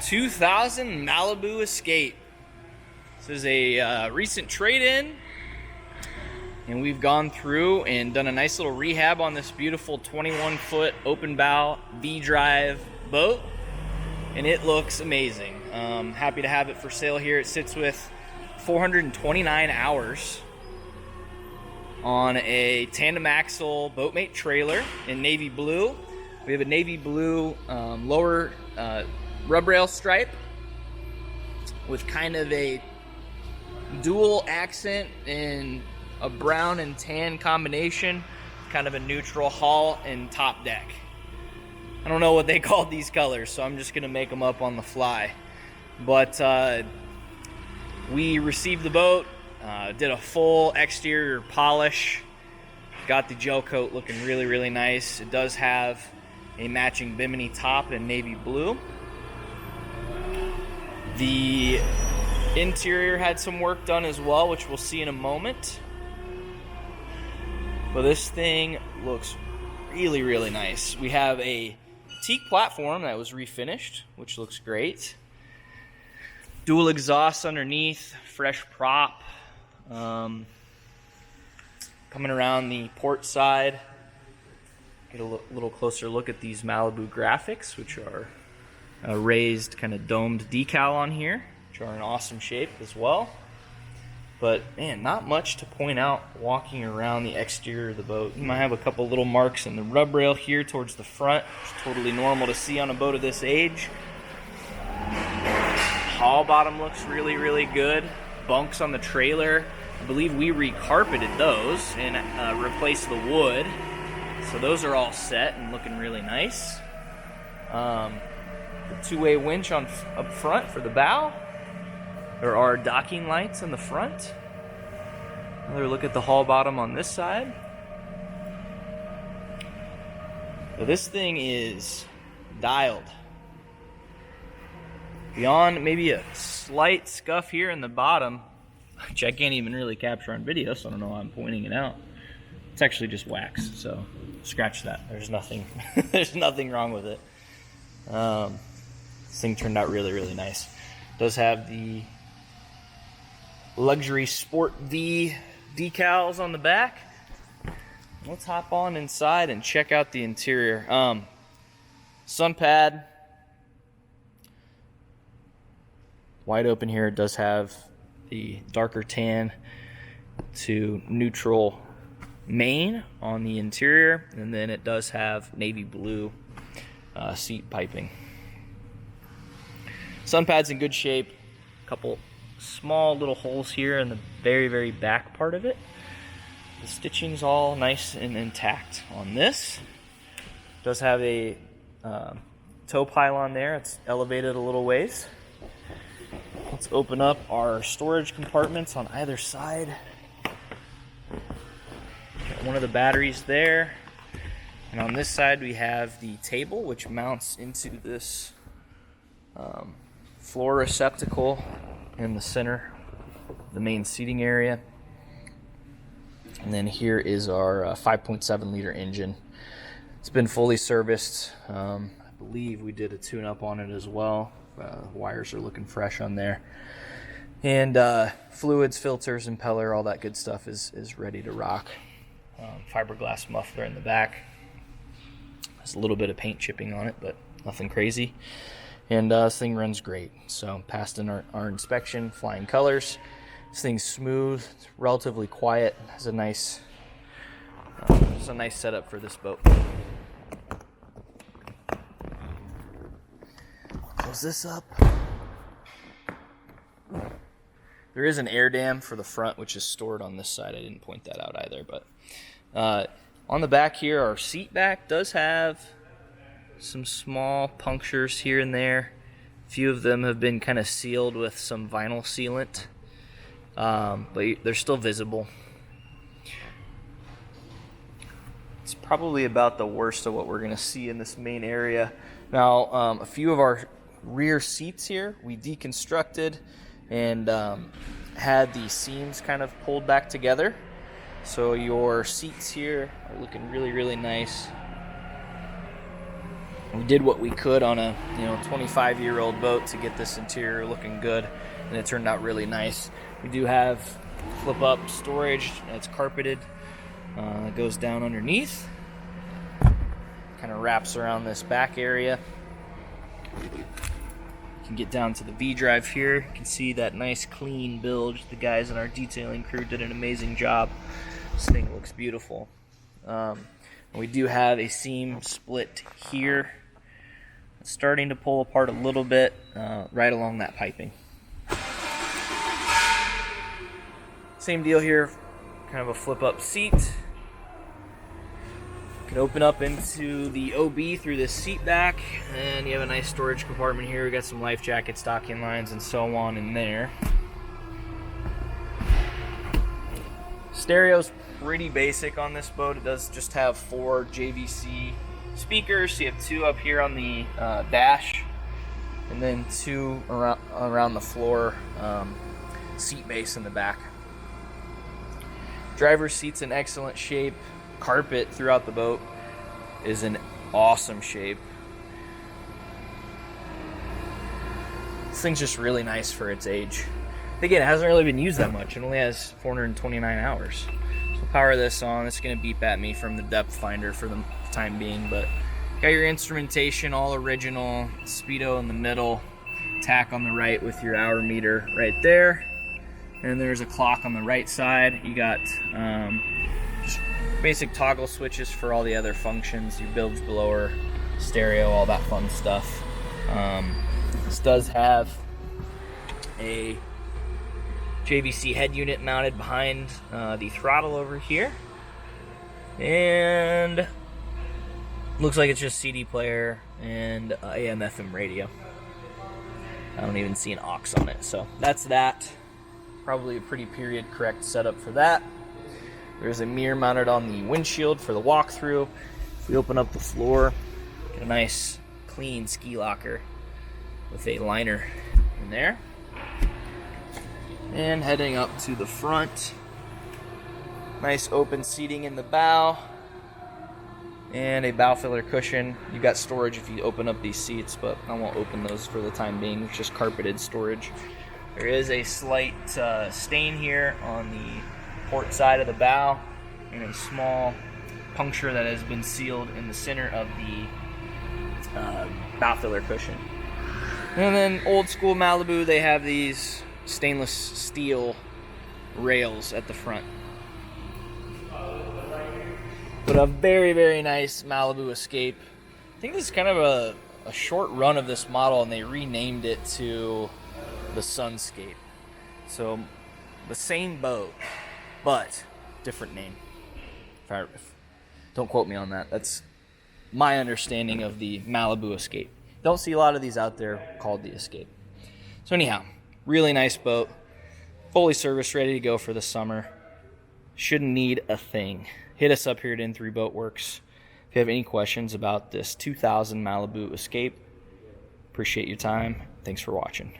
2000 Malibu Escape. This is a recent trade-in, and we've gone through and done a nice little rehab on this beautiful 21-foot open bow V-drive boat, and it looks amazing. Happy to have it for sale here. It sits with 429 hours on a tandem axle boatmate trailer in navy blue. We have a navy blue lower rub rail stripe with kind of a dual accent in a brown and tan combination, kind of a neutral hull and top deck. I don't know what they called these colors, so I'm just gonna make them up on the fly. But we received the boat, did a full exterior polish, got the gel coat looking really, really nice. It does have a matching bimini top in navy blue. The interior had some work done as well, which we'll see in a moment. But this thing looks really, really nice. We have a teak platform that was refinished, which looks great. Dual exhausts underneath, fresh prop. Coming around the port side, get a little closer look at these Malibu graphics, which are a raised kind of domed decal on here, which are in awesome shape as well. But man, not much to point out walking around the exterior of the boat. You might have a couple little marks in the rub rail here towards the front, which is totally normal to see on a boat of this age. Hull bottom looks really, really good. Bunks on the trailer, I believe we recarpeted those and replaced the wood. So those are all set and looking really nice. The two-way winch up front for the bow. There are docking lights in the front. Another look at the hull bottom on this side. So this thing is dialed. Beyond maybe a slight scuff here in the bottom, which I can't even really capture on video, so I don't know why I'm pointing it out. It's actually just wax, so scratch that. There's nothing, there's nothing wrong with it. This thing turned out really, really nice. It does have the luxury Sport V decals on the back. Let's hop on inside and check out the interior. Sun pad, wide open here. It does have the darker tan to neutral main on the interior, and then it does have navy blue seat piping. Sun pad's in good shape. A couple small little holes here in the very, very back part of it. The stitching's all nice and intact on this. It does have a tow pylon there. It's elevated a little ways. Let's open up our storage compartments on either side. Got one of the batteries there. And on this side we have the table, which mounts into this floor receptacle in the center, the main seating area. And then here is our 5.7 liter engine. It's been fully serviced. I believe we did a tune-up on it as well. Wires are looking fresh on there. And fluids, filters, impeller, all that good stuff is ready to rock. Fiberglass muffler in the back. There's a little bit of paint chipping on it, but nothing crazy. And this thing runs great. So passed in our inspection, flying colors. This thing's smooth, it's relatively quiet. Has a nice, it's a nice setup for this boat. Close this up. There is an air dam for the front, which is stored on this side. I didn't point that out either, but on the back here, our seat back does have some small punctures here and there. A few of them have been kind of sealed with some vinyl sealant, but they're still visible. It's probably about the worst of what we're going to see in this main area. Now, a few of our rear seats here we deconstructed and had the seams kind of pulled back together. So your seats here are looking really, really nice. We did what we could on a 25-year-old boat to get this interior looking good, and it turned out really nice. We do have flip-up storage that's carpeted. It goes down underneath, kind of wraps around this back area. You can get down to the V drive here. You can see that nice clean build. The guys in our detailing crew did an amazing job. This thing looks beautiful. We do have a seam split here. It's starting to pull apart a little bit right along that piping. Same deal here, kind of a flip-up seat. You can open up into the OB through this seat back, and you have a nice storage compartment here. We got some life jackets, docking lines, and so on in there. Stereo's pretty basic on this boat. It does just have 4 JVC speakers. So you have 2 up here on the dash, and then 2 around the floor seat base in the back. Driver's seat's in excellent shape. Carpet throughout the boat is in awesome shape. This thing's just really nice for its age. Again, it hasn't really been used that much. It only has 429 hours. So power this on. It's going to beep at me from the depth finder for the time being, but got your instrumentation all original, speedo in the middle, tack on the right with your hour meter right there, and there's a clock on the right side. You got just basic toggle switches for all the other functions, your bilge blower, stereo, all that fun stuff. This does have a JVC head unit mounted behind the throttle over here, and looks like it's just CD player and AM FM radio. I don't even see an aux on it, so that's that. Probably a pretty period correct setup for that. There's a mirror mounted on the windshield for the walkthrough. If we open up the floor, get a nice clean ski locker with a liner in there. And heading up to the front, nice open seating in the bow, and a bow filler cushion. You got storage if you open up these seats, but I won't open those for the time being. It's just carpeted storage. There is a slight stain here on the port side of the bow, and a small puncture that has been sealed in the center of the bow filler cushion. And then old school Malibu, they have these stainless steel rails at the front. But a very, very nice Malibu Escape. I think this is kind of a short run of this model, and they renamed it to the Sunscape. So the same boat, but different name. Don't quote me on that. That's my understanding of the Malibu Escape. Don't see a lot of these out there called the Escape. So anyhow, really nice boat. Fully serviced, ready to go for the summer. Shouldn't need a thing. Hit us up here at N3 Boatworks if you have any questions about this 2000 Malibu Escape. Appreciate your time. Thanks for watching.